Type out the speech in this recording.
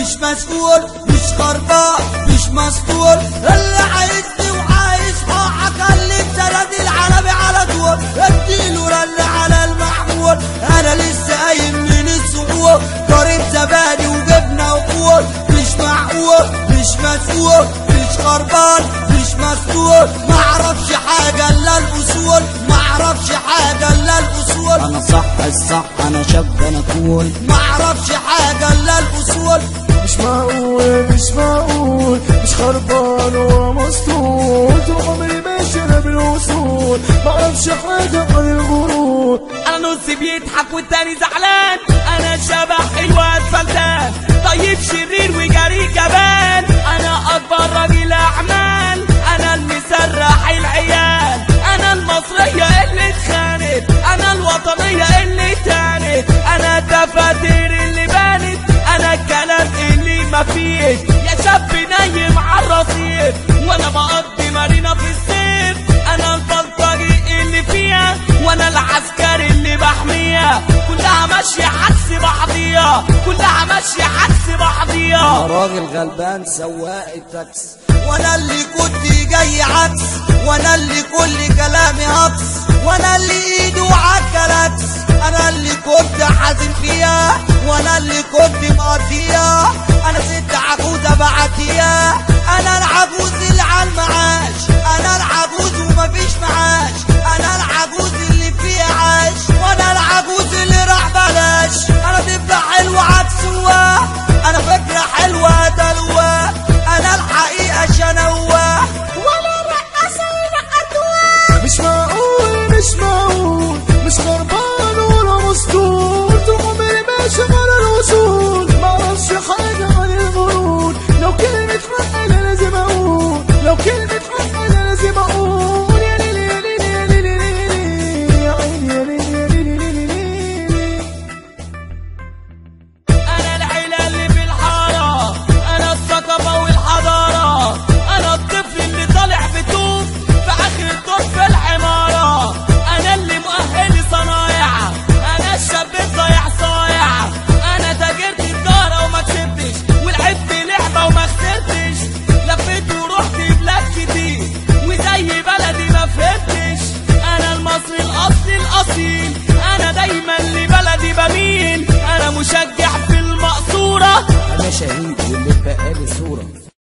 مش مسؤول، مش خربان، مش مسطول. اللي عايزني وعايز حقك اللي اتسند العالمي على طول. اديله رن على المحمول، انا لسه قايم من السقوط. طريق زبادي وجبنه وفول. مش معقول، مش مسؤول، مش خربان، مش مسطول. معرفش حاجه الا الاصول، معرفش حاجه الا الاصول. انا صح الصح، انا شاب انا كول. معرفش حاجه الا الاصول. مش معقول، مش معقول، مش خربان ومسطول. طول عمري ماشي انا بالوصول، معرفش حاجه غير الغرور. انا نص بيضحك والتاني زعلان، انا شبح الواد فلتان، طيب شرير وجريء جبان. انا اكبر راجل اعمال، انا المسرح العيال، انا المصريه اللي اتخانت، انا الوطنيه اللي تانت، انا الدفاتر اللي بانت، انا الكلام اللي مفيش. يا شاب نايم عالرصيف وانا بقضي مارينا في الصيف، انا البلطجي اللي فيها وانا العسكري اللي بحميها. كلها ماشيه عكس بعضيها، كلها ماشيه عكس بعضيها. انا راجل غلبان سواق التاكسي، وانا اللي كنت جاي عكس، وانا اللي كل كلامي هكس، وانا اللي ايده عالكلاكس. انا اللي كنت حازم فيها، وانا اللي كنت مقضيها. انا ست عجوزه بعديها، انا العجوز اللي على المعاش، انا العجوز ومفيش معاش، انا العجوز اللي فيها عاش، وانا العجوز اللي راح بلاش. انا طفله حلوه عكسوها، انا فكره حلوه دلوه، انا الحقيقه شنوه ولا رقصه ونقدوها. مش معقول، مش معقول، مش خربان ولا مسطول. طول عمري ماشي على الوصول، معرفش حاجه غير الغرور. لو كلمه حق انا لازم اقول، لو كلمه حق انا لازم اقول. يا ليلي يا ليلي يا ليلي يا عيني يا ليلي يا ليلي يا ليلي. انا العيله اللي في الحاره، انا الثقافه والحضاره، انا الطفل اللي طالع بتوب في اخر الدور في العماره، انا اللي مؤهل صنايع، انا الشاب الضايع صايع، انا تاجرت الدارة وما كسبتش، ولعبت لعبه وما خسرتش، لفيت ورحت بلاد كتير وزي بلدي ما فهمتش. انا المصري الاصلي الاصيل، انا دايما لبلدي بميل، انا مشجع في المقصوره، انا شهيد واللي بقالي صوره.